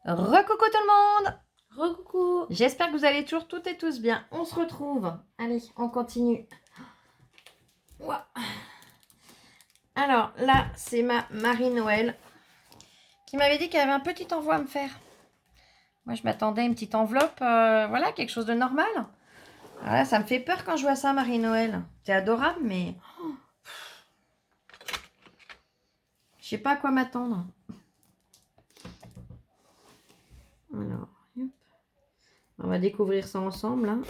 Recoucou tout le monde! Recoucou. J'espère que vous allez toujours toutes et tous bien. On se retrouve. Allez, on continue. Ouah. Alors là, c'est ma Marie-Noël qui m'avait dit qu'elle avait un petit envoi à me faire. Moi, je m'attendais à une petite enveloppe, voilà, quelque chose de normal. Alors là, ça me fait peur quand je vois ça, Marie-Noël. C'est adorable, mais je sais pas à quoi m'attendre. Alors, hop. On va découvrir ça ensemble. Hein.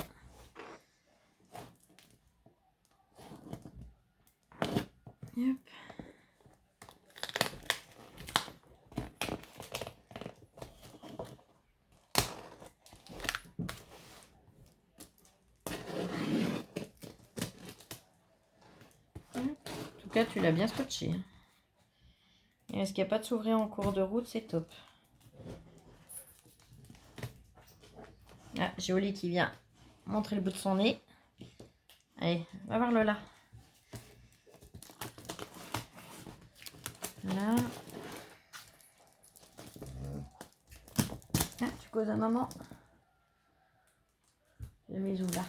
Hop. En tout cas, tu l'as bien scotché. Hein. Et est-ce qu'il n'y a pas de s'ouvrir en cours de route? C'est top. Ah, j'ai Oli qui vient montrer le bout de son nez. Allez, va voir Lola. Voilà. Ah, tu causes à maman. Je mets où là?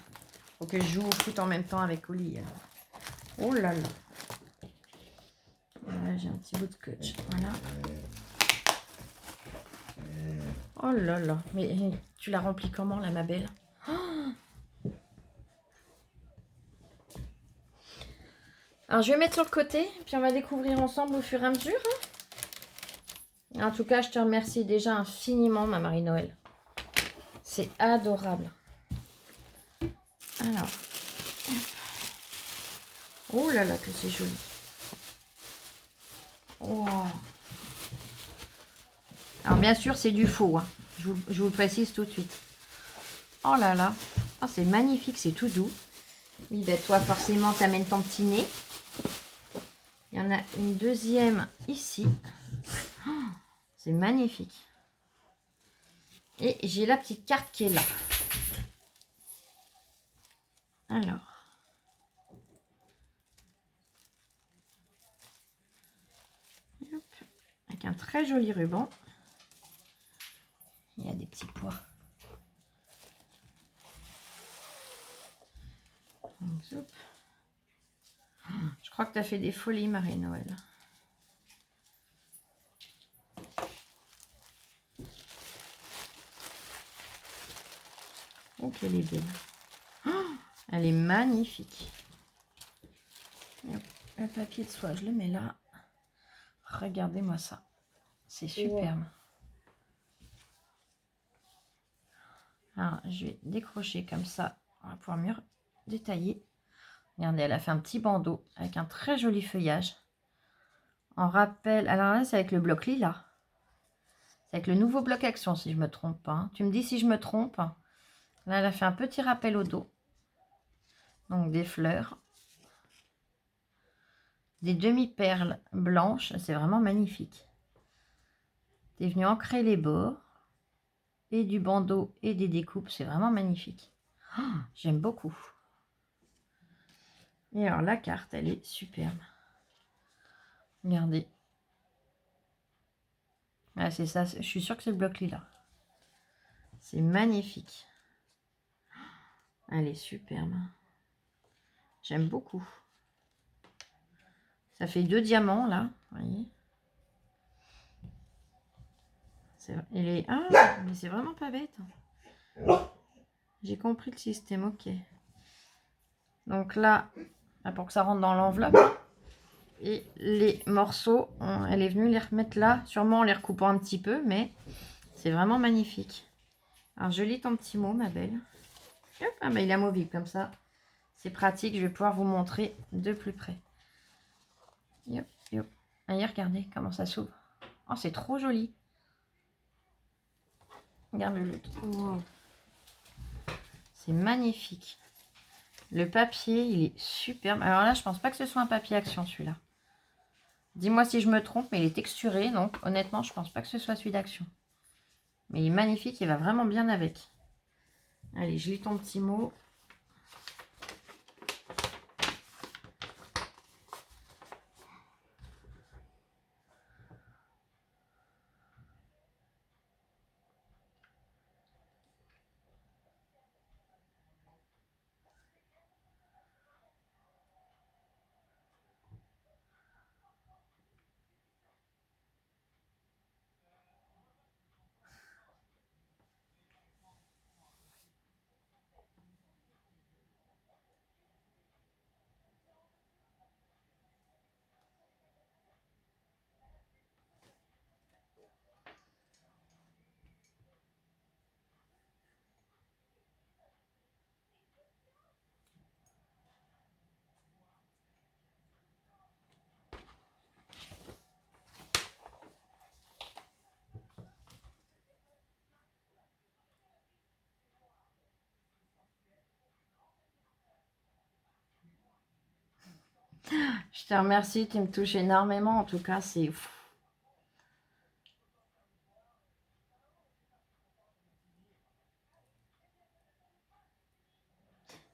Faut que je joue au foot en même temps avec Oli. Oh là là. Voilà, j'ai un petit bout de scotch. Voilà. Oh là là. Mais tu l'as rempli comment là, ma belle? Alors, je vais mettre sur le côté, puis on va découvrir ensemble au fur et à mesure. En tout cas, je te remercie déjà infiniment, ma Marie-Noël. C'est adorable. Alors. Oh là là, que c'est joli. Oh. Alors, bien sûr, c'est du faux. Hein. Je vous le précise tout de suite. Oh là là. Oh, c'est magnifique, c'est tout doux. Oui, ben toi, forcément, tu amènes ton petit nez. Il y en a une deuxième ici. Oh, c'est magnifique. Et j'ai la petite carte qui est là. Alors. Hop. Avec un très joli ruban. Il y a des petits pois. Donc, je crois que tu as fait des folies, Marie-Noël. Oh, qu'elle est belle. Oh, elle est magnifique. Hop, le papier de soie, je le mets là. Regardez-moi ça. C'est superbe. Alors, je vais décrocher comme ça. On va pouvoir mieux détailler. Regardez, elle a fait un petit bandeau avec un très joli feuillage. En rappel, alors là, c'est avec le bloc lilas. C'est avec le nouveau bloc action, si je ne me trompe pas. Hein. Tu me dis si je me trompe. Là, elle a fait un petit rappel au dos. Donc, des fleurs. Des demi-perles blanches. C'est vraiment magnifique. Tu es venu ancrer les bords. Et du bandeau et des découpes. C'est vraiment magnifique. Oh, j'aime beaucoup. Et alors, la carte, elle est superbe. Regardez. Ah, c'est ça. Je suis sûre que c'est le bloc lilas. C'est magnifique. Elle est superbe. J'aime beaucoup. Ça fait 2 diamants, là. Vous voyez. Elle est... Ah, mais c'est vraiment pas bête. J'ai compris le système, ok. Donc là, pour que ça rentre dans l'enveloppe. Et les morceaux, elle est venue les remettre là. Sûrement en les recoupant un petit peu, mais c'est vraiment magnifique. Alors, je lis ton petit mot, ma belle. Hop, ah, bah, il est amovible comme ça. C'est pratique, je vais pouvoir vous montrer de plus près. Yop, yop. Allez, regardez comment ça s'ouvre. Oh, c'est trop joli. Regarde le trou. C'est magnifique. Le papier, il est superbe. Alors là, je pense pas que ce soit un papier action, celui-là. Dis-moi si je me trompe, mais il est texturé. Donc, honnêtement, je pense pas que ce soit celui d'action. Mais il est magnifique, il va vraiment bien avec. Allez, je lis ton petit mot. Je te remercie, tu me touches énormément. En tout cas, c'est...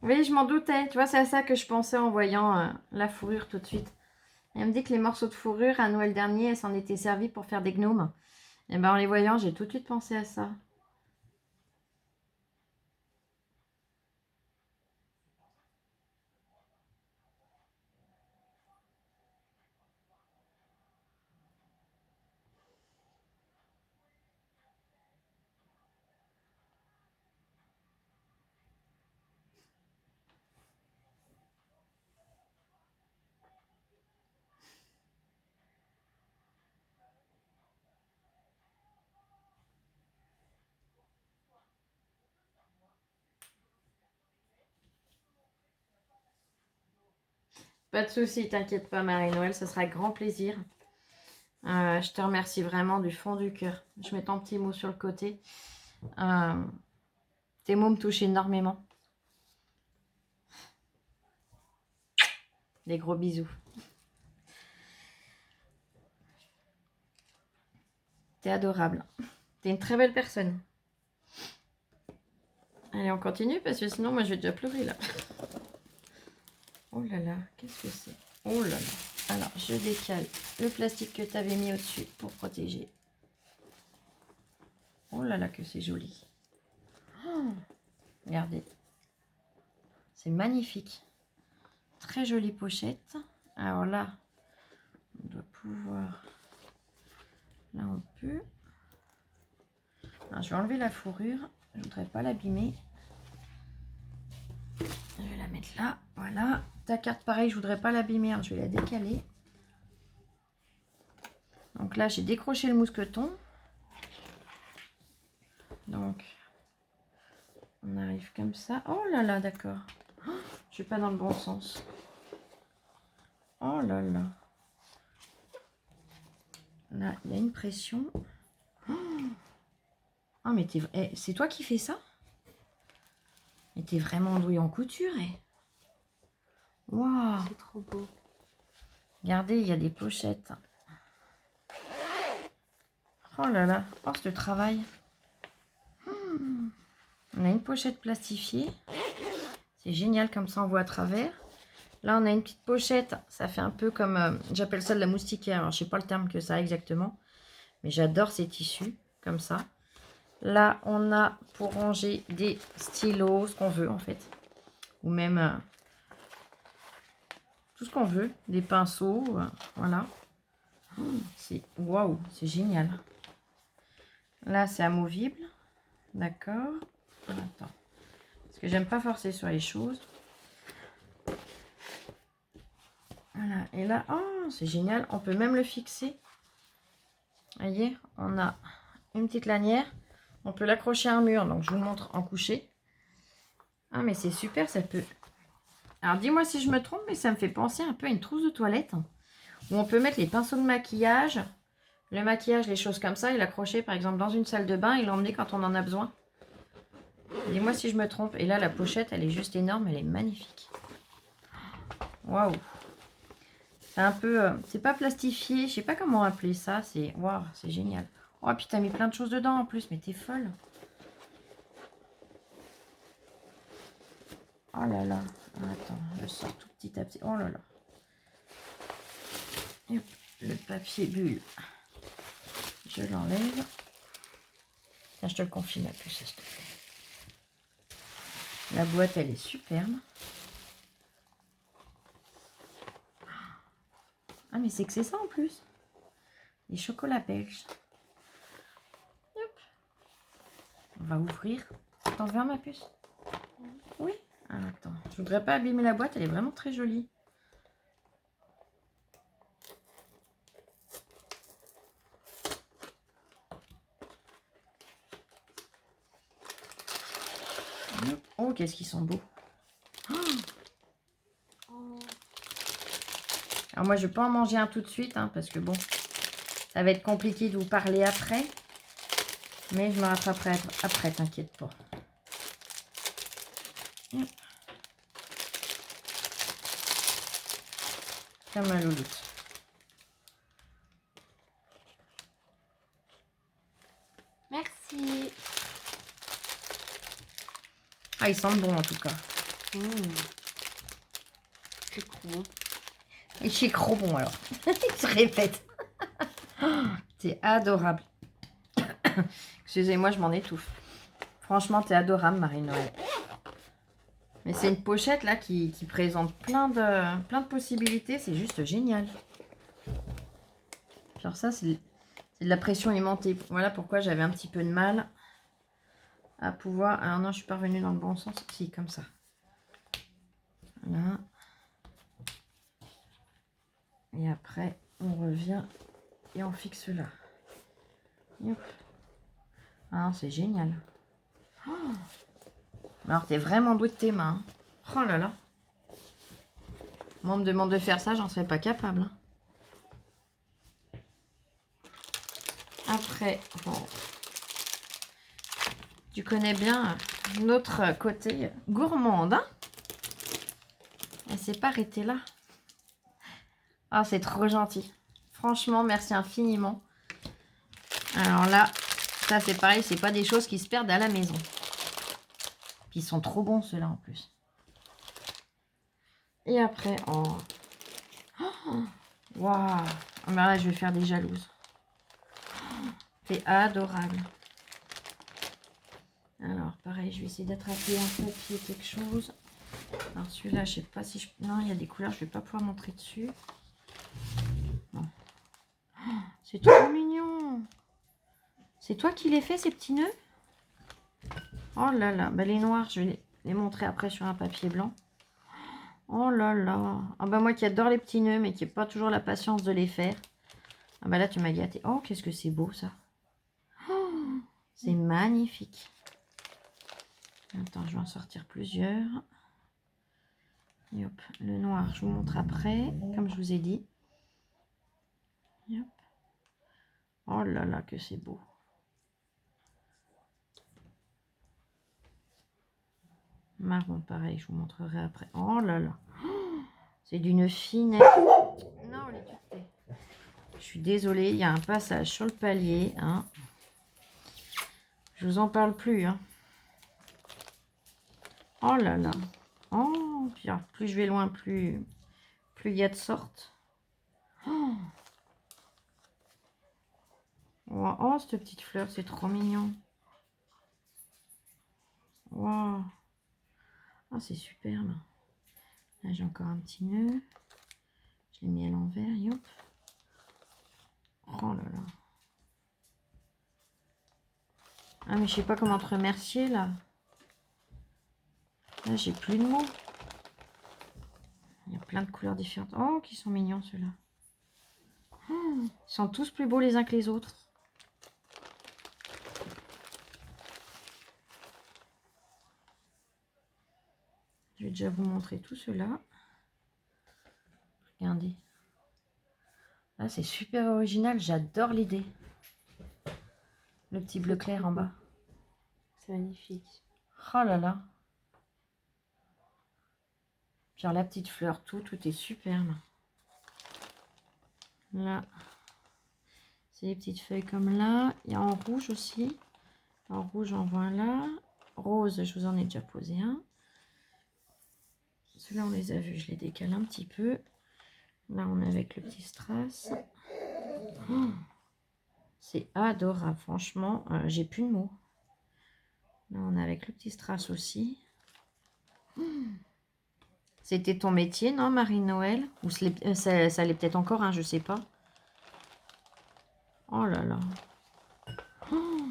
Oui, je m'en doutais. Tu vois, c'est à ça que je pensais en voyant la fourrure tout de suite. Elle me dit que les morceaux de fourrure, à Noël dernier, elle s'en était servie pour faire des gnomes. Et ben en les voyant, j'ai tout de suite pensé à ça. Pas de souci, t'inquiète pas, Marie-Noël, ça sera avec grand plaisir. Je te remercie vraiment du fond du cœur. Je mets ton petit mot sur le côté. Tes mots me touchent énormément. Des gros bisous. T'es adorable. T'es une très belle personne. Allez, on continue parce que sinon, moi, je vais déjà pleurer là. Oh là là, qu'est-ce que c'est? Oh là là. Alors, je décale le plastique que tu avais mis au-dessus pour protéger. Oh là là, que c'est joli. Oh, regardez. C'est magnifique. Très jolie pochette. Alors là, on doit pouvoir... Là, on peut... Alors, je vais enlever la fourrure. Je ne voudrais pas l'abîmer. Je vais la mettre là. Voilà. Ta carte, pareil, je ne voudrais pas l'abîmer. Je vais la décaler. Donc là, j'ai décroché le mousqueton. Donc, on arrive comme ça. Oh là là, d'accord. Oh, je suis pas dans le bon sens. Oh là là. Là, il y a une pression. Oh, mais c'est toi qui fais ça? Mais t'es vraiment doué en couture, Waouh. C'est trop beau. Regardez, il y a des pochettes. Oh là là. Oh, ce travail. On a une pochette plastifiée. C'est génial, comme ça on voit à travers. Là, on a une petite pochette. Ça fait un peu comme... j'appelle ça de la moustiquaire. Alors, je sais pas le terme que ça a exactement. Mais j'adore ces tissus, comme ça. Là, on a pour ranger des stylos, ce qu'on veut en fait. Ou même tout ce qu'on veut. Des pinceaux, voilà. C'est waouh, c'est génial. Là, c'est amovible. D'accord. Attends. Parce que j'aime pas forcer sur les choses. Voilà. Et là, oh, c'est génial. On peut même le fixer. Vous voyez, on a une petite lanière. On peut l'accrocher à un mur. Donc, je vous le montre en couché. Ah, mais c'est super, ça peut... Alors, dis-moi si je me trompe, mais ça me fait penser un peu à une trousse de toilette. Où on peut mettre les pinceaux de maquillage, le maquillage, les choses comme ça, et l'accrocher par exemple dans une salle de bain et l'emmener quand on en a besoin. Dis-moi si je me trompe. Et là, la pochette, elle est juste énorme, elle est magnifique. Waouh! C'est un peu... c'est pas plastifié, je sais pas comment appeler ça. C'est waouh, c'est génial. Oh, puis t'as mis plein de choses dedans en plus, mais t'es folle. Oh là là. Attends, je sors tout petit à petit. Oh là là. Et hop, le papier bulle. Je l'enlève. Tiens, je te le confie, ma puce, s'il te plaît. La boîte, elle est superbe. Ah, mais c'est que c'est ça en plus. Les chocolats belges. Hop. On va ouvrir. T'en veux un, ma puce? Oui. Ah, attends. Je voudrais pas abîmer la boîte. Elle est vraiment très jolie. Oh, qu'est-ce qu'ils sont beaux. Alors moi, je vais pas en manger un tout de suite, hein, parce que bon, ça va être compliqué de vous parler après. Mais je me rattraperai après, t'inquiète pas. Comme ma louloute. Merci. Ah, ils sentent bon en tout cas. C'est trop. Et chez trop bon alors. Il se répète. T'es adorable. Excusez-moi, je m'en étouffe. Franchement, t'es adorable, Marie-Noël. Mais c'est une pochette là qui présente plein de possibilités. C'est juste génial. Genre ça, c'est de la pression aimantée. Voilà pourquoi j'avais un petit peu de mal à pouvoir... Alors non, je suis pas revenue dans le bon sens. Si, comme ça. Voilà. Et après, on revient et on fixe là. Yop. Ah, c'est génial. Oh. Alors, t'es vraiment doué de tes mains. Oh là là. Moi, on me demande de faire ça, j'en serais pas capable. Hein. Après, bon, tu connais bien notre côté gourmande. Hein, elle s'est pas arrêtée là. Ah, c'est trop gentil. Franchement, merci infiniment. Alors là, ça c'est pareil, c'est pas des choses qui se perdent à la maison. Puis ils sont trop bons ceux-là en plus. Et après, oh. Waouh. Oh, mais là, je vais faire des jalouses. C'est adorable. Alors, pareil, je vais essayer d'attraper un papier, quelque chose. Alors, celui-là, je sais pas si je... Non, il y a des couleurs, je vais pas pouvoir montrer dessus. Bon. Oh, c'est trop mignon. C'est toi qui les fais, ces petits nœuds? Oh là là. Bah, les noirs, je vais les montrer après sur un papier blanc. Oh là là. Ah bah, moi qui adore les petits nœuds, mais qui n'ai pas toujours la patience de les faire. Ah bah là, tu m'as gâté. Oh, qu'est-ce que c'est beau, ça. Oh, c'est magnifique. Attends, je vais en sortir plusieurs. Et hop, le noir, je vous montre après, comme je vous ai dit. Et hop. Oh là là, que c'est beau. Marron, pareil, je vous montrerai après. Oh là là. Oh, c'est d'une finesse. Non, les duretés. Je suis désolée, il y a un passage sur le palier. Hein. Je vous en parle plus. Hein. Oh là là. Oh, puis alors, plus je vais loin, plus il y a de sortes. Oh, wow. Oh, cette petite fleur, c'est trop mignon. Wow. Oh, c'est superbe. Là, j'ai encore un petit nœud. Je l'ai mis à l'envers. Yop. Oh là là. Ah, mais je sais pas comment te remercier, là. Là, j'ai plus de mots. Il y a plein de couleurs différentes. Oh, qui sont mignons, ceux-là. Oh, ils sont tous plus beaux les uns que les autres. Je vais déjà vous montrer tout cela. Regardez. Là, c'est super original. J'adore l'idée. Le petit bleu clair en bas. C'est magnifique. Oh là là. Puis la petite fleur, tout est superbe. Là, c'est des petites feuilles comme là. Il y a en rouge aussi. En rouge, j'en vois là. Rose, je vous en ai déjà posé un. Ceux-là, on les a vus. Je les décale un petit peu. Là, on est avec le petit strass. Oh, c'est adorable, franchement. J'ai plus de mots. Là, on est avec le petit strass aussi. Oh, c'était ton métier, non, Marie-Noël? Ou ça l'est peut-être encore, hein, je sais pas. Oh là là. Oh,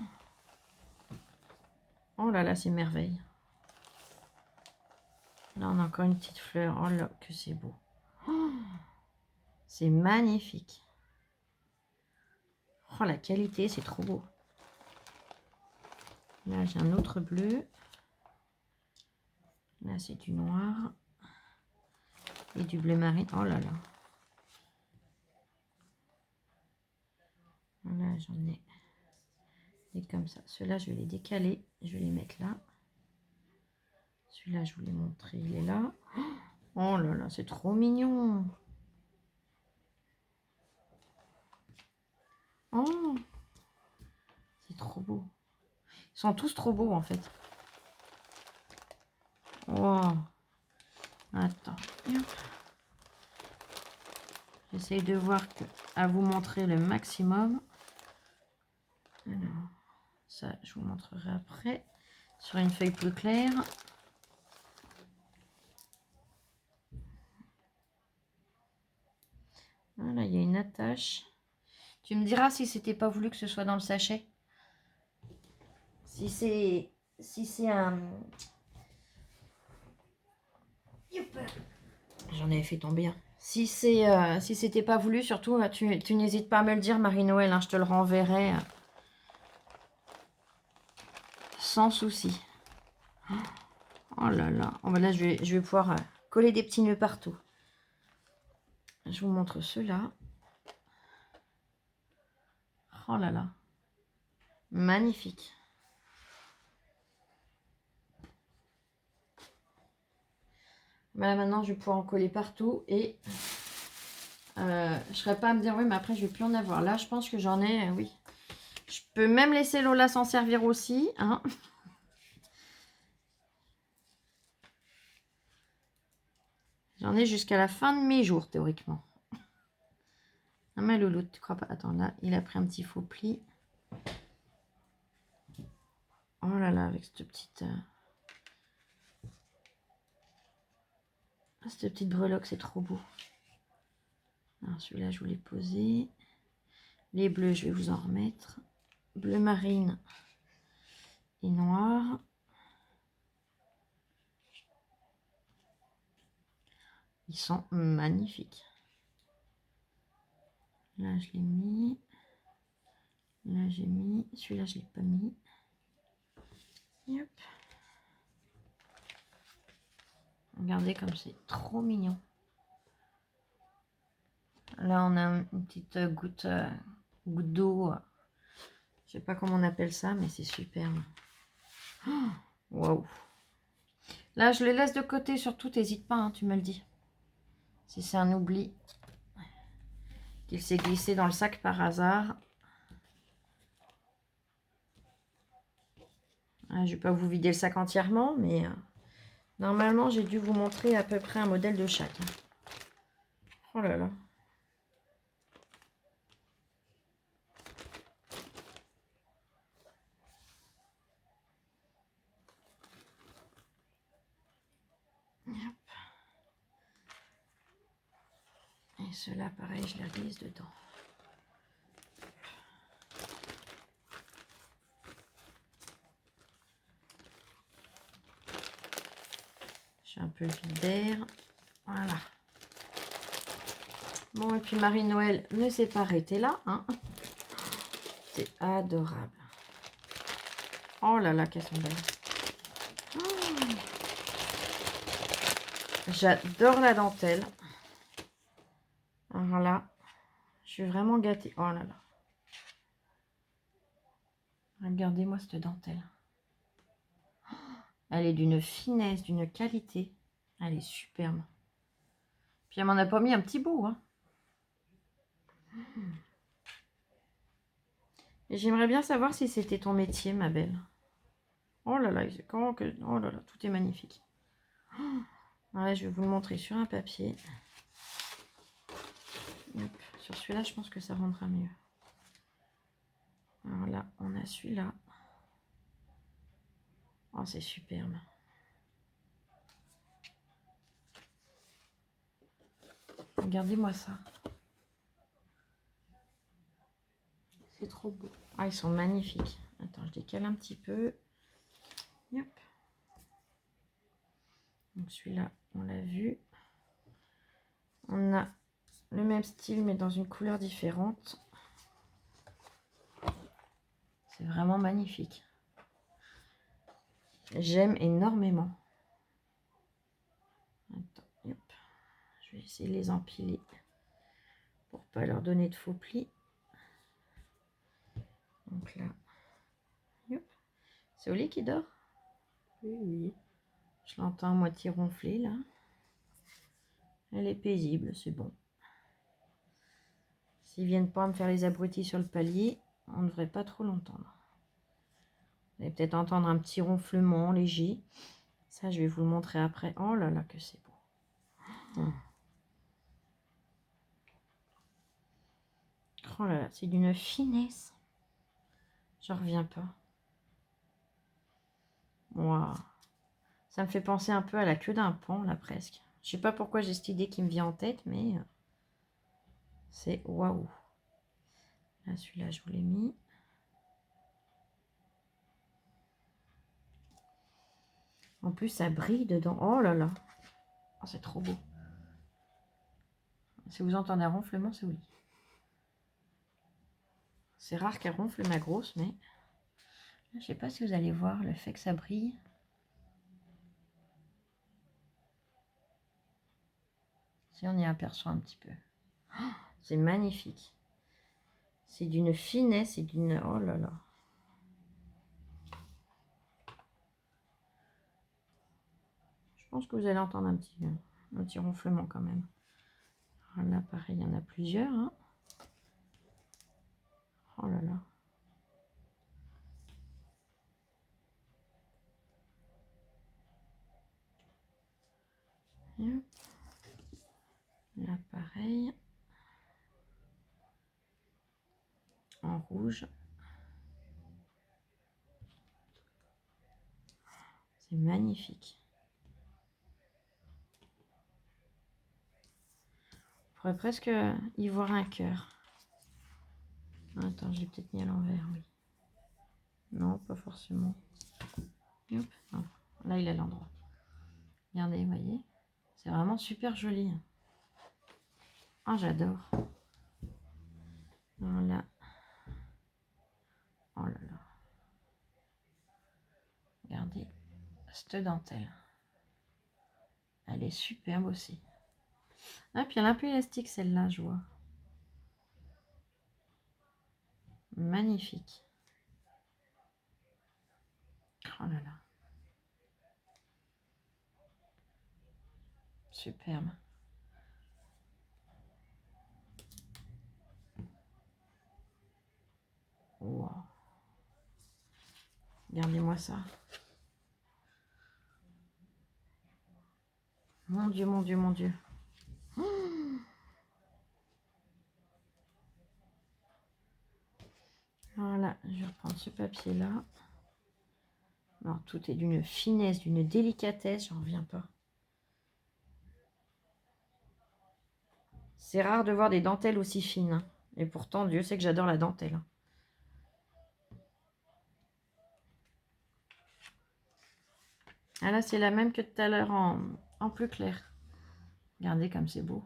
oh là là, c'est merveille. Là, on a encore une petite fleur. Oh là, que c'est beau. Oh, c'est magnifique. Oh, la qualité, c'est trop beau. Là, j'ai un autre bleu. Là, c'est du noir. Et du bleu marine. Oh là là. Là, j'en ai des comme ça. Ceux-là, je vais les décaler. Je vais les mettre là. Celui-là, je vous l'ai montré. Il est là. Oh là là, c'est trop mignon. Oh, c'est trop beau. Ils sont tous trop beaux en fait. Wow. Attends. J'essaye de voir à vous montrer le maximum. Alors, ça, je vous montrerai après sur une feuille plus claire. Voilà, il y a une attache. Tu me diras si c'était pas voulu que ce soit dans le sachet. Si c'est un... J'en avais fait tomber un. Si c'était pas voulu, surtout, tu n'hésites pas à me le dire, Marie-Noël, hein, je te le renverrai sans souci. Oh là là. Oh, bah là, je vais pouvoir coller des petits nœuds partout. Je vous montre ceux-là. Oh là là. Magnifique. Voilà, maintenant, je vais pouvoir en coller partout et je ne serais pas à me dire, oui, mais après, je vais plus en avoir. Là, je pense que j'en ai, oui. Je peux même laisser Lola s'en servir aussi. Hein. J'en ai jusqu'à la fin de mes jours, théoriquement. Ah, mais Loulou, tu crois pas? Attends, là, il a pris un petit faux pli. Oh là là, avec cette petite breloque, c'est trop beau. Alors, celui-là, je voulais poser. Les bleus, je vais vous en remettre. Bleu marine et noir. Ils sont magnifiques. Là, je l'ai mis. Là, j'ai mis. Celui-là, je ne l'ai pas mis. Hop. Regardez comme c'est trop mignon. Là, on a une petite goutte d'eau. Je sais pas comment on appelle ça, mais c'est superbe. Waouh. Là, je les laisse de côté, surtout, t'hésites pas, hein, tu me le dis. Si c'est un oubli, qu'il s'est glissé dans le sac par hasard. Ah, je vais pas vous vider le sac entièrement, mais normalement, j'ai dû vous montrer à peu près un modèle de chaque. Oh là là. Et ceux-là, pareil, je les glisse dedans. J'ai un peu vide d'air. Voilà. Bon, et puis Marie-Noël ne s'est pas arrêtée là. Hein. C'est adorable. Oh là là, qu'elles sont belles. Oh. J'adore la dentelle. Alors là, je suis vraiment gâtée. Oh là là. Regardez-moi cette dentelle. Elle est d'une finesse, d'une qualité. Elle est superbe. Puis elle m'en a pas mis un petit bout. Hein. Et j'aimerais bien savoir si c'était ton métier, ma belle. Oh là là, comment que... Oh là là, tout est magnifique. Voilà, je vais vous le montrer sur un papier. Hop. Sur celui-là, je pense que ça rendra mieux. Alors là, on a celui-là. Oh, c'est superbe. Regardez-moi ça. C'est trop beau. Ah, ils sont magnifiques. Attends, je décale un petit peu. Hop. Donc celui-là, on l'a vu. On a le même style, mais dans une couleur différente. C'est vraiment magnifique. J'aime énormément. Attends, hop. Je vais essayer de les empiler pour pas leur donner de faux plis. Donc là, hop. C'est Oli qui dort? Oui, oui. Je l'entends à moitié ronfler là. Elle est paisible, c'est bon. S'ils viennent pas me faire les abrutis sur le palier, on ne devrait pas trop l'entendre. Vous allez peut-être entendre un petit ronflement léger. Ça, je vais vous le montrer après. Oh là là, que c'est beau. Oh là là, c'est d'une finesse. J'en reviens pas. Waouh. Ça me fait penser un peu à la queue d'un paon, là, presque. Je sais pas pourquoi j'ai cette idée qui me vient en tête, mais c'est waouh. Là, celui-là, je vous l'ai mis. En plus, ça brille dedans. Oh là là. Oh, c'est trop beau. Si vous entendez un ronflement, c'est oui. C'est rare qu'elle ronfle, ma grosse, mais je sais pas si vous allez voir le fait que ça brille. Si on y aperçoit un petit peu. Oh, c'est magnifique. C'est d'une finesse et d'une... Oh là là. Je pense que vous allez entendre un petit ronflement quand même. Alors là, pareil, il y en a plusieurs. Hein. Oh là là. Hop. Là, pareil. En rouge. C'est magnifique. On pourrait presque y voir un cœur. Attends, j'ai peut-être mis à l'envers, oui. Non, pas forcément. Hop. Non. Là, il a l'endroit. Regardez, vous voyez. C'est vraiment super joli. Ah, j'adore. Voilà. Oh là là. Regardez cette dentelle. Elle est superbe aussi. Ah, puis elle est un peu élastique celle-là, je vois. Magnifique. Oh là là. Superbe. Wow. Regardez-moi ça. Mon Dieu, mon Dieu, mon Dieu. Voilà, je vais reprendre ce papier-là. Alors, tout est d'une finesse, d'une délicatesse, j'en reviens pas. C'est rare de voir des dentelles aussi fines. Hein. Et pourtant, Dieu sait que j'adore la dentelle. Ah là, c'est la même que tout à l'heure en plus clair. Regardez comme c'est beau.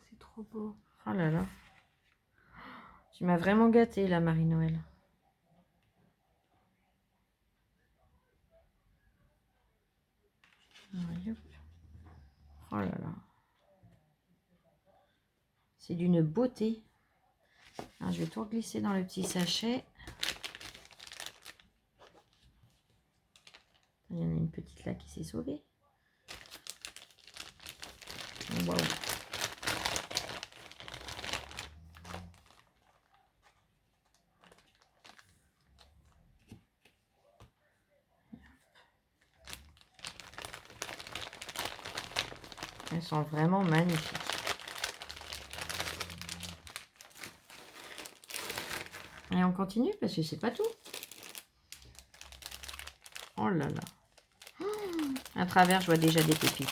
C'est trop beau. Oh là là. Tu m'as vraiment gâtée là, Marie-Noël. Oh là là. C'est d'une beauté. Alors, je vais tout glisser dans le petit sachet. Il y en a une petite là qui s'est sauvée. Waouh. Elles sont vraiment magnifiques. Et on continue parce que c'est pas tout. Oh là là. À travers, je vois déjà des pépites.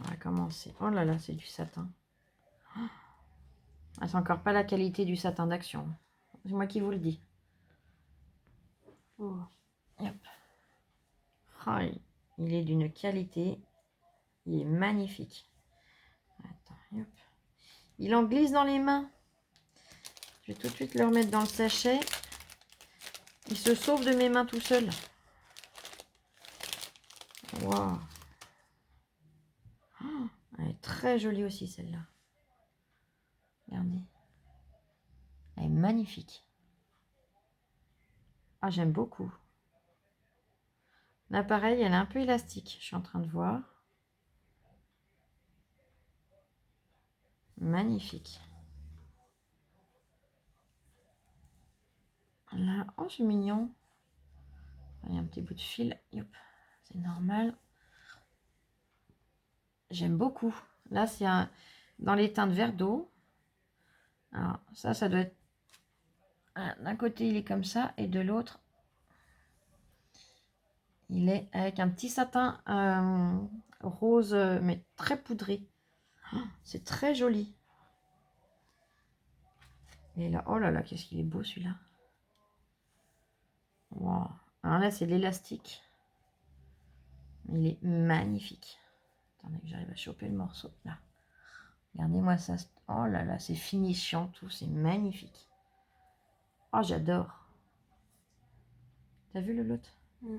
On va commencer. Oh là là, c'est du satin. Ah, c'est encore pas la qualité du satin d'Action. C'est moi qui vous le dis. Oh. Yep. Oh, il est d'une qualité. Il est magnifique. Attends, yep. Il en glisse dans les mains. Je vais tout de suite le remettre dans le sachet. Il se sauve de mes mains tout seul. Waouh. Oh, elle est très jolie aussi celle-là. Regardez. Elle est magnifique. Ah, j'aime beaucoup. Là, pareil, elle est un peu élastique. Je suis en train de voir. Magnifique. Là, oh, c'est mignon. Il y a un petit bout de fil. C'est normal. J'aime beaucoup. Là, c'est dans les teintes vert d'eau. Alors, ça doit être... D'un côté, il est comme ça. Et de l'autre, il est avec un petit satin rose, mais très poudré. Oh, c'est très joli. Et là, oh là là, qu'est-ce qu'il est beau celui-là. Wow. Alors là, c'est l'élastique. Il est magnifique. Attendez que j'arrive à choper le morceau. Là. Regardez-moi ça. Oh là là, c'est finition tout. C'est magnifique. Oh, j'adore. T'as vu le lot?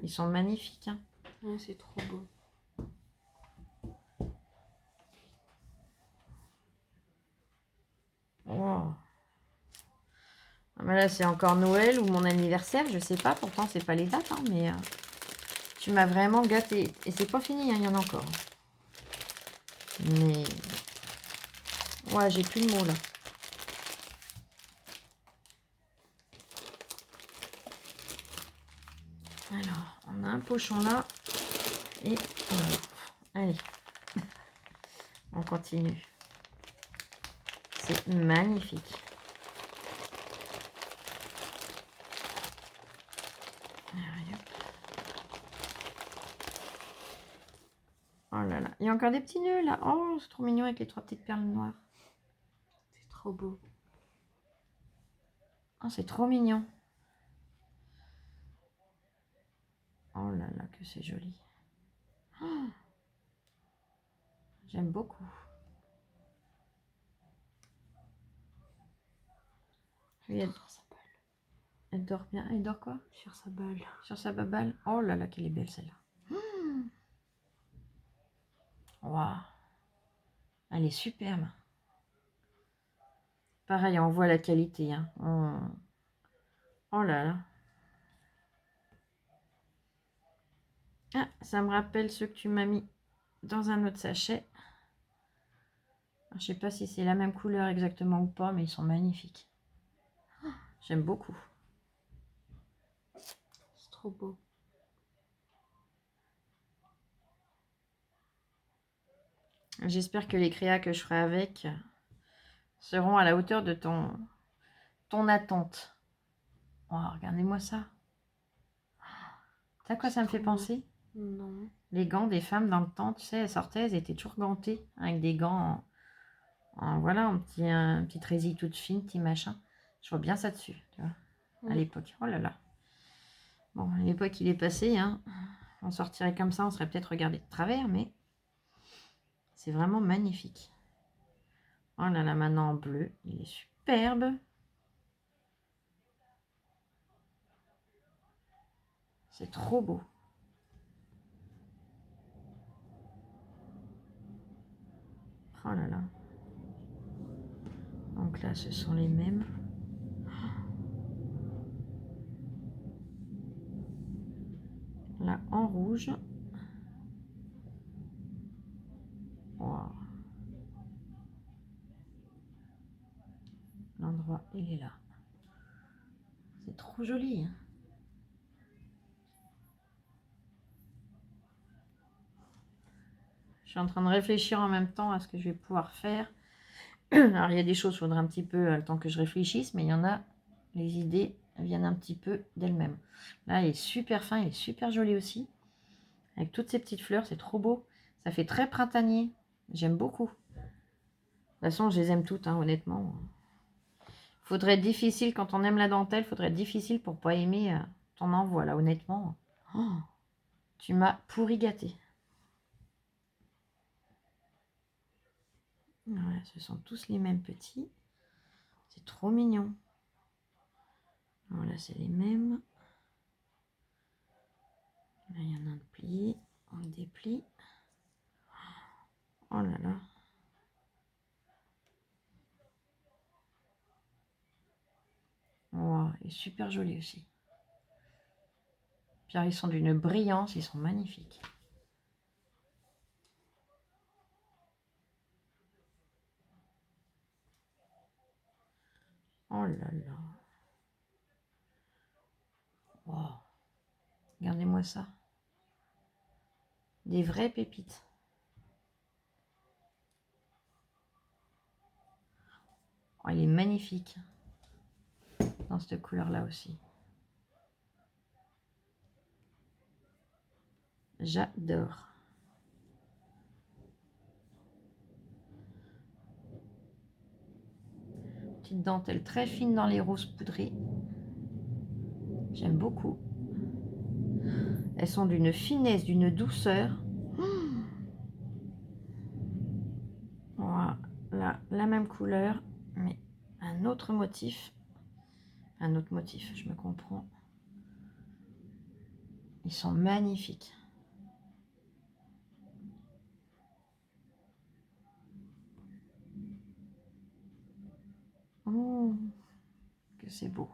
Ils sont magnifiques. Hein. Ouais, c'est trop beau. Wow. Mais là, c'est encore Noël ou mon anniversaire. Je sais pas. Pourtant, c'est pas les dates. Hein, mais tu m'as vraiment gâté. Et c'est pas fini. Hein, il y en a encore. Mais... ouais, j'ai plus de mots là. Alors, on a un pochon là. Et allez, on continue. C'est magnifique. Oh là là, il y a encore des petits nœuds là. Oh, c'est trop mignon avec les 3 petites perles noires. C'est trop beau. Oh, c'est trop mignon. Oh là là, que c'est joli. Oh, j'aime beaucoup. Oui, elle dort bien. Elle dort quoi? Sur sa balle. Sur sa baballe. Oh là là, qu'elle est belle celle-là. Waouh. Elle est superbe. Pareil, on voit la qualité. Hein. Oh là là. Ah, ça me rappelle ceux que tu m'as mis dans un autre sachet. Je sais pas si c'est la même couleur exactement ou pas, mais ils sont magnifiques. J'aime beaucoup. C'est trop beau. J'espère que les créas que je ferai avec seront à la hauteur de ton attente. Oh, regardez-moi ça. T'as quoi ça me fait penser? Non. Les gants des femmes dans le temps, tu sais, elles sortaient, elles étaient toujours gantées avec des gants voilà, un petit résille toute fine, petit machin. Je vois bien ça dessus, tu vois, à l'époque. Oh là là. Bon, l'époque il est passé, hein. On sortirait comme ça, on serait peut-être regardé de travers, mais c'est vraiment magnifique. Oh là là, maintenant en bleu, il est superbe. C'est trop beau. Oh là là. Donc là, ce sont les mêmes. Là, en rouge. Wow. L'endroit, il est là. C'est trop joli. Hein. Je suis en train de réfléchir en même temps à ce que je vais pouvoir faire. Alors, il y a des choses, il faudra un petit peu le temps que je réfléchisse, mais il y en a, les idées viennent un petit peu d'elles-mêmes. Là, il est super fin, il est super joli aussi. Avec toutes ces petites fleurs, c'est trop beau. Ça fait très printanier. J'aime beaucoup. De toute façon, je les aime toutes, hein, honnêtement. Faudrait être difficile, quand on aime la dentelle, faudrait être difficile pour pas aimer ton envoi, là, honnêtement. Oh, tu m'as pourri gâté. Voilà, ce sont tous les mêmes petits. C'est trop mignon. Voilà, c'est les mêmes. Là, il y en a un de plié. On le déplie. Oh là là. Wow, il est super joli aussi. Car ils sont d'une brillance, ils sont magnifiques. Oh là là. Wow. Regardez-moi ça. Des vraies pépites. Oh, il est magnifique. Dans cette couleur-là aussi. J'adore. Petite dentelle très fine dans les roses poudrées. J'aime beaucoup. Elles sont d'une finesse, d'une douceur. Voilà, la même couleur, mais un autre motif. Un autre motif, je me comprends. Ils sont magnifiques. Oh, que c'est beau.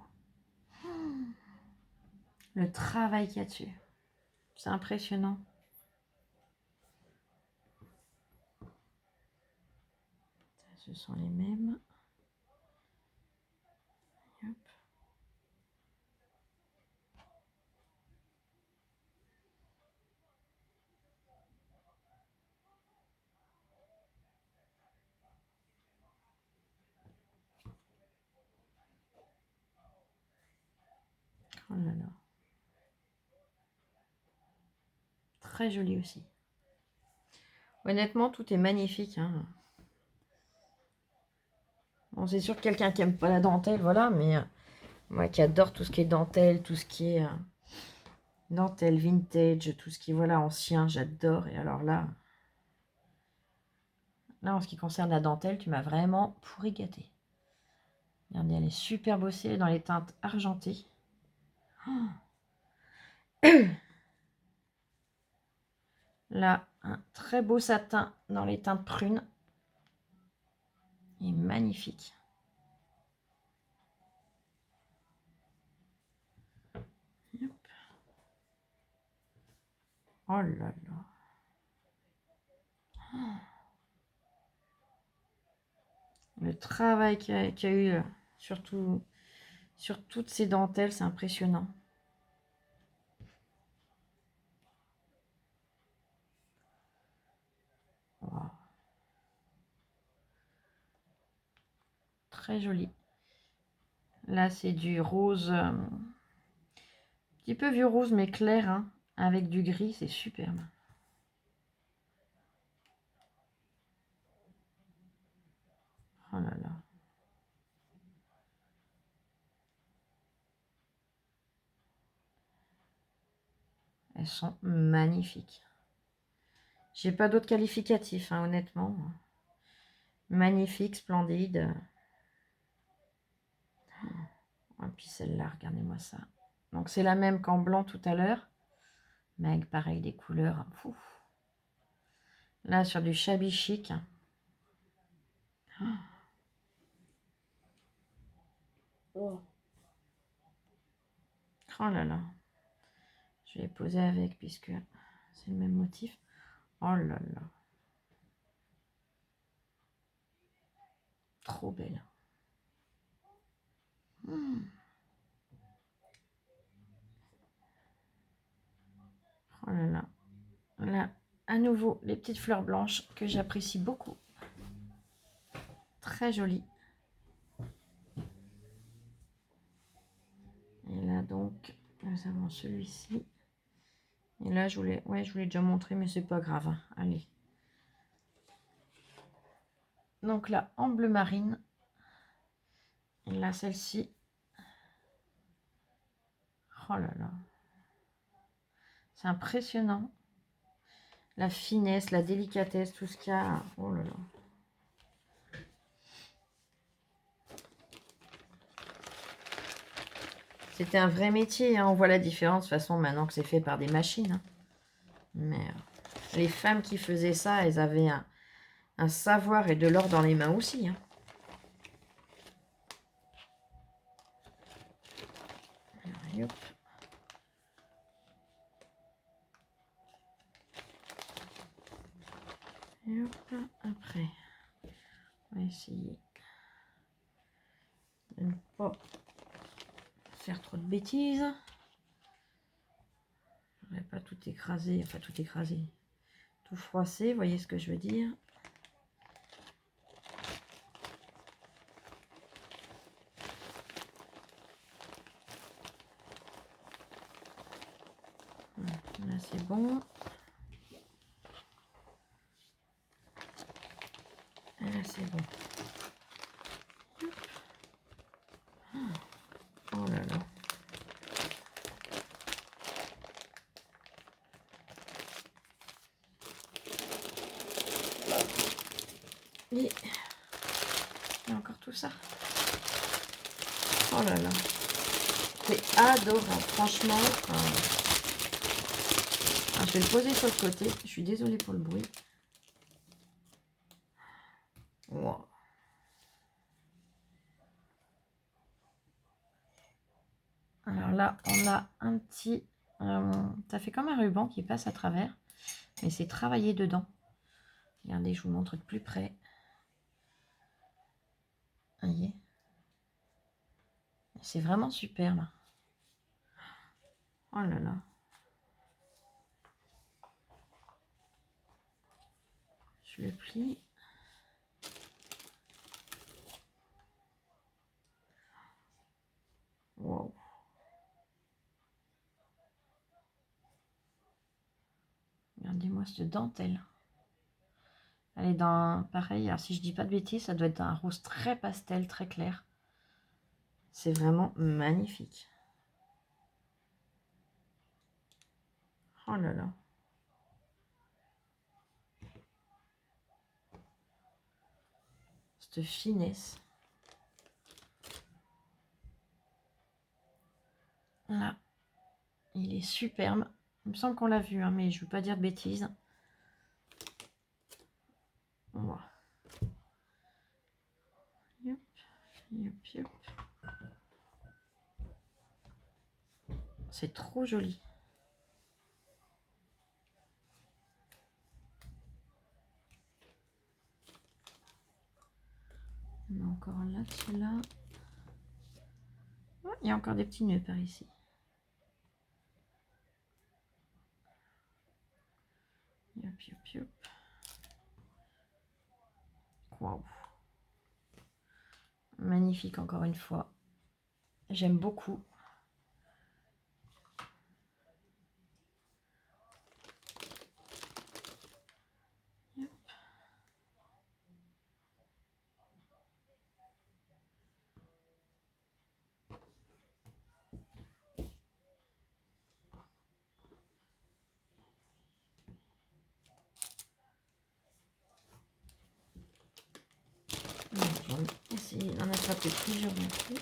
Le travail qu'il y a dessus. C'est impressionnant. Ce sont les mêmes. Hop. Oh là là. Très joli aussi. Honnêtement, tout est magnifique. Hein. Bon, c'est sûr que quelqu'un qui aime pas la dentelle, voilà, mais moi qui adore tout ce qui est dentelle, tout ce qui est dentelle, vintage, tout ce qui est voilà, ancien, j'adore. Et alors là, en ce qui concerne la dentelle, tu m'as vraiment pourri gâté. Regardez, elle est super bossée dans les teintes argentées. Oh. Là, un très beau satin dans les teintes prunes. Il est magnifique. Hop. Oh là là. Oh. Le travail qu'il y a eu, surtout sur toutes ces dentelles, c'est impressionnant. Wow. Très joli. Là, c'est du rose, un petit peu vieux rose, mais clair, hein, avec du gris, c'est superbe. Oh là là. Elles sont magnifiques. J'ai pas d'autres qualificatifs, hein, honnêtement. Magnifique, splendide. Et puis celle-là, regardez-moi ça. Donc c'est la même qu'en blanc tout à l'heure. Mais avec pareil des couleurs. Fou. Là sur du shabby chic. Oh là là. Je vais poser avec puisque c'est le même motif. Oh là là. Trop belle. Oh là là. Là, à nouveau, les petites fleurs blanches que j'apprécie beaucoup. Très jolies. Et là, donc, nous avons celui-ci. Et là, je voulais déjà montrer, mais c'est pas grave. Hein. Allez. Donc là, en bleu marine. Et là, celle-ci. Oh là là. C'est impressionnant. La finesse, la délicatesse, tout ce qu'il y a. Oh là là. C'était un vrai métier. Hein. On voit la différence de toute façon maintenant que c'est fait par des machines. Hein. Mais les femmes qui faisaient ça, elles avaient un savoir et de l'or dans les mains aussi. Hein. Alors, hop. Et hop là, après, on va essayer de ne pas faire trop de bêtises. Je ne vais pas tout écraser, enfin tout écraser, tout froisser, vous voyez ce que je veux dire. Là c'est bon. Là c'est bon. Oh là là. Et il y a encore tout ça. Oh là là. C'est adorable, franchement. Je vais le poser sur le côté. Je suis désolée pour le bruit. Wow. Alors là, on a un petit... ça fait comme un ruban qui passe à travers. Mais c'est travaillé dedans. Regardez, je vous montre de plus près. Voyez. C'est vraiment superbe. Oh là là. Je le plie. Wow. Regardez-moi cette dentelle. Elle est dans... Pareil, alors si je dis pas de bêtises, ça doit être un rose très pastel, très clair. C'est vraiment magnifique. Oh là là. Cette finesse. Là. Il est superbe. Il me semble qu'on l'a vu, hein, mais je ne veux pas dire de bêtises. Voilà. Yop, yop, yop. C'est trop joli. On a encore un là, celui-là. Oh, il y a encore des petits nœuds par ici. Yop, yop, yop. Waouh. Magnifique encore une fois. J'aime beaucoup. Yop. Je vais essayer d'en attraper plusieurs d'un coup.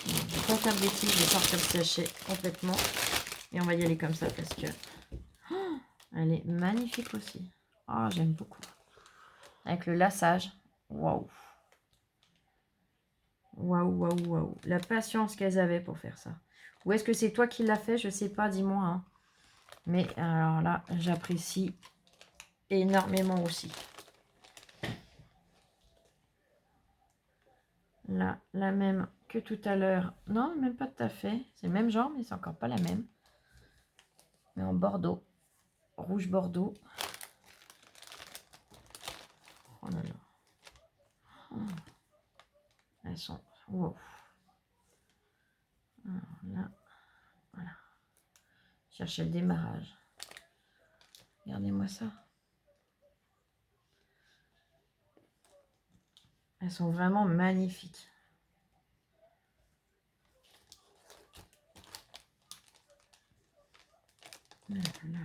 Je ne vais pas faire de bêtises, je vais sortir le sachet complètement. Et on va y aller comme ça parce que elle est magnifique aussi. Oh, j'aime beaucoup. Avec le laçage. Waouh. Waouh, waouh, waouh. La patience qu'elles avaient pour faire ça. Ou est-ce que c'est toi qui l'as fait? Je sais pas, dis-moi. Hein. Mais alors là, j'apprécie énormément aussi. Là, la même que tout à l'heure. Non, même pas tout à fait. C'est le même genre, mais c'est encore pas la même. Mais en bordeaux. Rouge bordeaux. Oh là là. Oh. Elles sont... Wow. Alors là, voilà. Chercher le démarrage. Regardez-moi ça. Elles sont vraiment magnifiques. Voilà.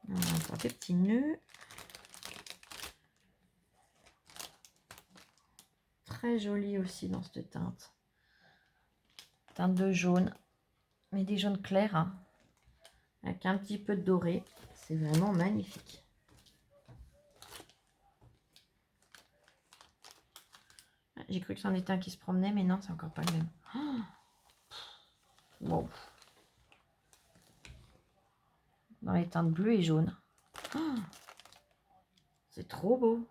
On a encore des petits nœuds. Très joli aussi dans cette teinte. Teinte de jaune. Mais des jaunes clairs. Hein, avec un petit peu de doré. C'est vraiment magnifique. J'ai cru que c'en était un qui se promenait, mais non, c'est encore pas le même. Oh wow. les teintes bleues et jaunes. Oh, c'est trop beau.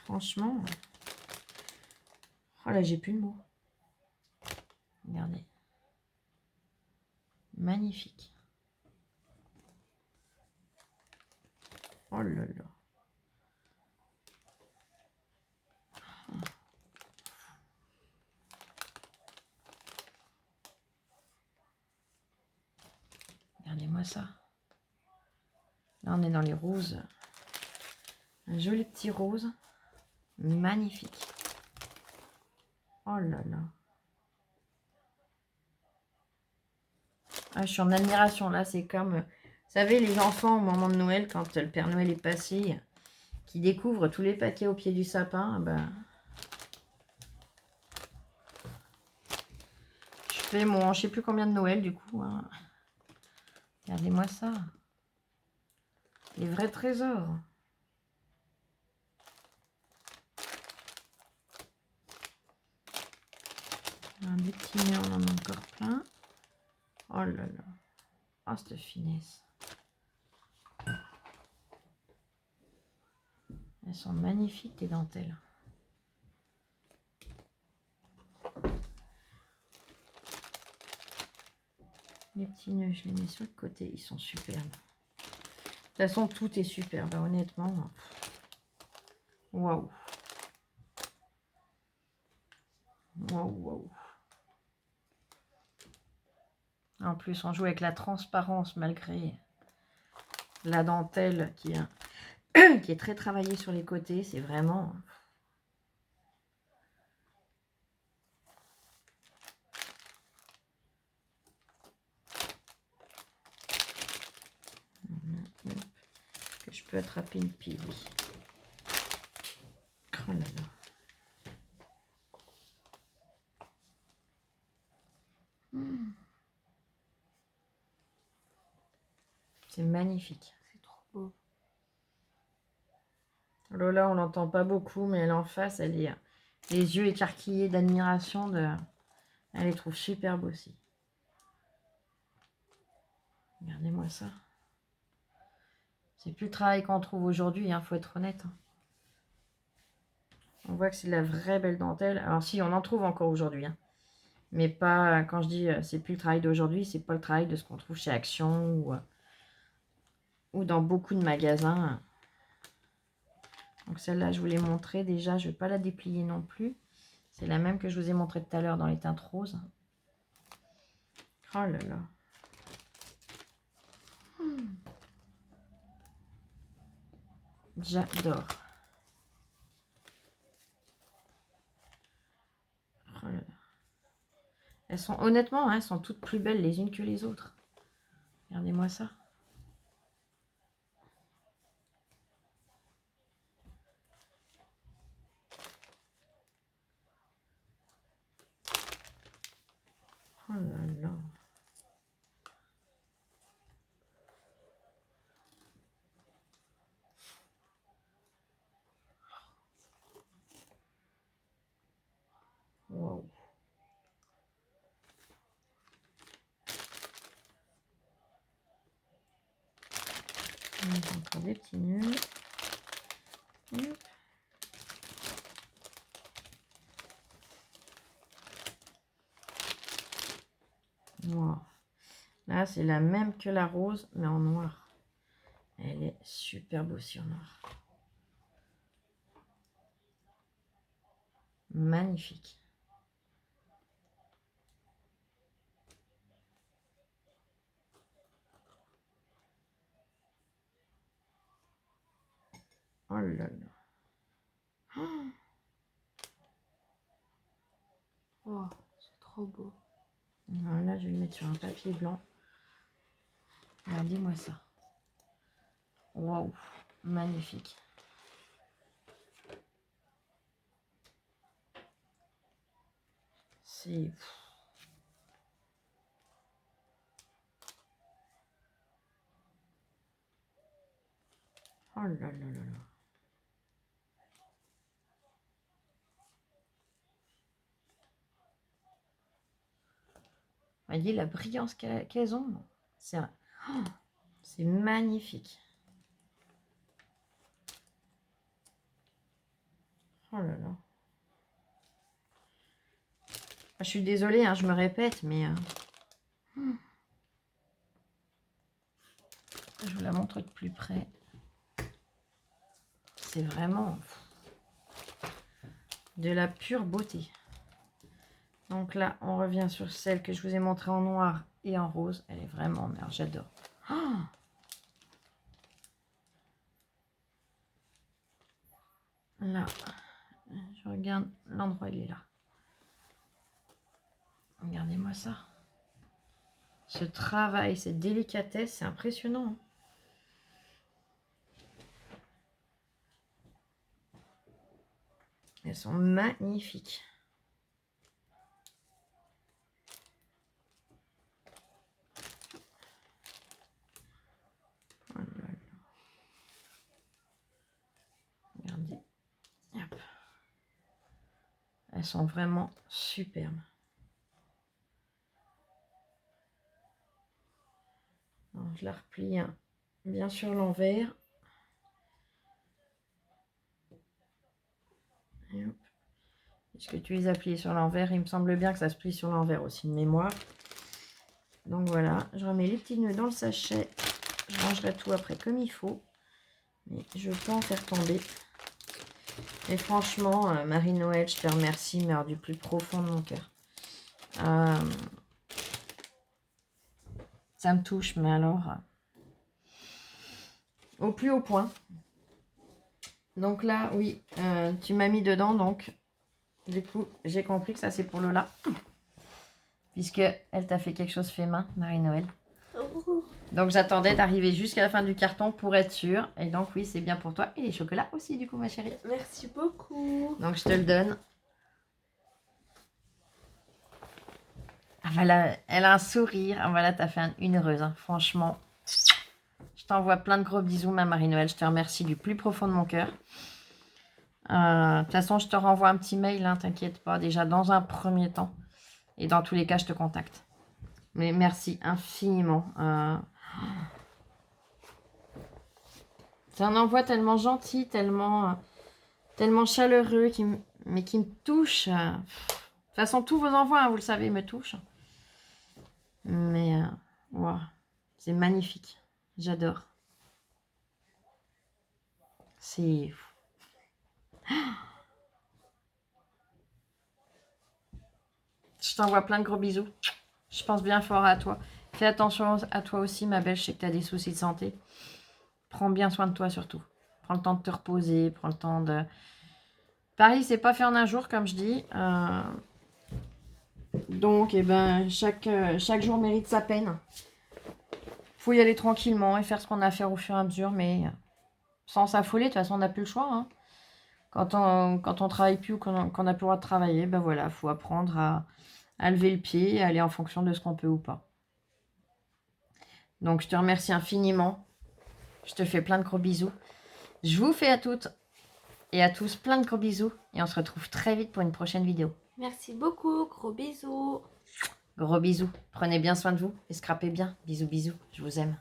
Franchement. Oh là, j'ai plus de mots. Regardez. Magnifique. Oh là là. Regardez-moi ça. Là, on est dans les roses. Un joli petit rose. Magnifique. Oh là là. Ah, je suis en admiration. Là, c'est comme... Vous savez, les enfants, au moment de Noël, quand le Père Noël est passé, qui découvrent tous les paquets au pied du sapin, ben... Je fais mon... Je sais plus combien de Noël, du coup. Hein. Regardez-moi ça. Les vrais trésors. Des petits nœuds, on en a encore plein. Oh là là. Oh, cette finesse. Elles sont magnifiques, tes dentelles. Les petits nœuds, je les mets sur le côté. Ils sont superbes. De toute façon, tout est superbe, honnêtement. Waouh. Waouh, waouh. En plus, on joue avec la transparence malgré la dentelle qui est très travaillée sur les côtés. C'est vraiment... que je peux attraper une pile. Oh là là. C'est magnifique. C'est trop beau. Lola, on l'entend pas beaucoup, mais elle en face, elle est les yeux écarquillés d'admiration. Elle les trouve superbes aussi. Regardez-moi ça. C'est plus le travail qu'on trouve aujourd'hui, hein, faut être honnête. Hein. On voit que c'est de la vraie belle dentelle. Alors si, on en trouve encore aujourd'hui. Hein. Mais pas, quand je dis c'est plus le travail d'aujourd'hui, c'est pas le travail de ce qu'on trouve chez Action ou dans beaucoup de magasins. Donc celle-là, je vous l'ai montrée déjà. Je ne vais pas la déplier non plus. C'est la même que je vous ai montrée tout à l'heure dans les teintes roses. Oh là là. J'adore. Oh là là. Elles sont, honnêtement, hein, elles sont toutes plus belles les unes que les autres. Regardez-moi ça. Oh là là. Waouh. Encore des petits nœuds. Hop. Wow. Là, c'est la même que la rose, mais en noir. Elle est superbe aussi en noir. Magnifique. Oh là là. Oh, c'est trop beau. Voilà, je vais le mettre sur un papier blanc. Regardez-moi ça. Waouh, magnifique. C'est... Oh là là là là. On dit la brillance qu'elles ont. C'est c'est magnifique. Oh là là. Je suis désolée, hein, je me répète, mais je vous la montre de plus près. C'est vraiment de la pure beauté. Donc là, on revient sur celle que je vous ai montrée en noir et en rose. Elle est vraiment merde, j'adore. Oh, là, je regarde l'endroit, il est là. Regardez-moi ça. Ce travail, cette délicatesse, c'est impressionnant. Hein. Elles sont magnifiques. Oh là là. Regardez. Hop. Elles sont vraiment superbes. Alors, je la replie hein, bien sur l'envers. Est-ce que tu les as pliés sur l'envers? Il me semble bien que ça se plie sur l'envers aussi de mémoire. Donc voilà, je remets les petits nœuds dans le sachet. Je rangerai tout après comme il faut. Mais je peux en faire tomber. Et franchement, Marie-Noël, je te remercie, mais alors, du plus profond de mon cœur. Ça me touche, mais alors... au plus haut point. Donc là, oui, tu m'as mis dedans, donc... du coup, j'ai compris que ça, c'est pour Lola. Puisque elle t'a fait quelque chose fait main, Marie-Noël. Donc j'attendais d'arriver jusqu'à la fin du carton pour être sûre. Et donc oui, c'est bien pour toi. Et les chocolats aussi, du coup, ma chérie. Merci beaucoup. Donc je te le donne. Ah, voilà, elle a un sourire. Ah, voilà, t'as fait une heureuse. Hein. Franchement, je t'envoie plein de gros bisous, ma Marie-Noël. Je te remercie du plus profond de mon cœur. De toute façon, je te renvoie un petit mail, hein, t'inquiète pas. Déjà, dans un premier temps. Et dans tous les cas, je te contacte. Mais merci infiniment. C'est un envoi tellement gentil, tellement chaleureux, mais qui me touche. De toute façon, tous vos envois, hein, vous le savez, me touchent. Mais, wow, c'est magnifique. J'adore. C'est... Je t'envoie plein de gros bisous. Je pense bien fort à toi. Fais attention à toi aussi, ma belle. Je sais que tu as des soucis de santé. Prends bien soin de toi surtout. Prends le temps de te reposer. Prends le temps de... Paris, c'est pas fait en un jour, comme je dis. Donc, eh ben, chaque jour mérite sa peine. Faut y aller tranquillement et faire ce qu'on a à faire au fur et à mesure, mais sans s'affoler. De toute façon, on n'a plus le choix. Hein. Quand on travaille plus ou qu'on n'a plus le droit de travailler, ben voilà, faut apprendre à lever le pied et aller en fonction de ce qu'on peut ou pas. Donc, je te remercie infiniment. Je te fais plein de gros bisous. Je vous fais à toutes et à tous plein de gros bisous. Et on se retrouve très vite pour une prochaine vidéo. Merci beaucoup. Gros bisous. Gros bisous. Prenez bien soin de vous et scrapez bien. Bisous, bisous. Je vous aime.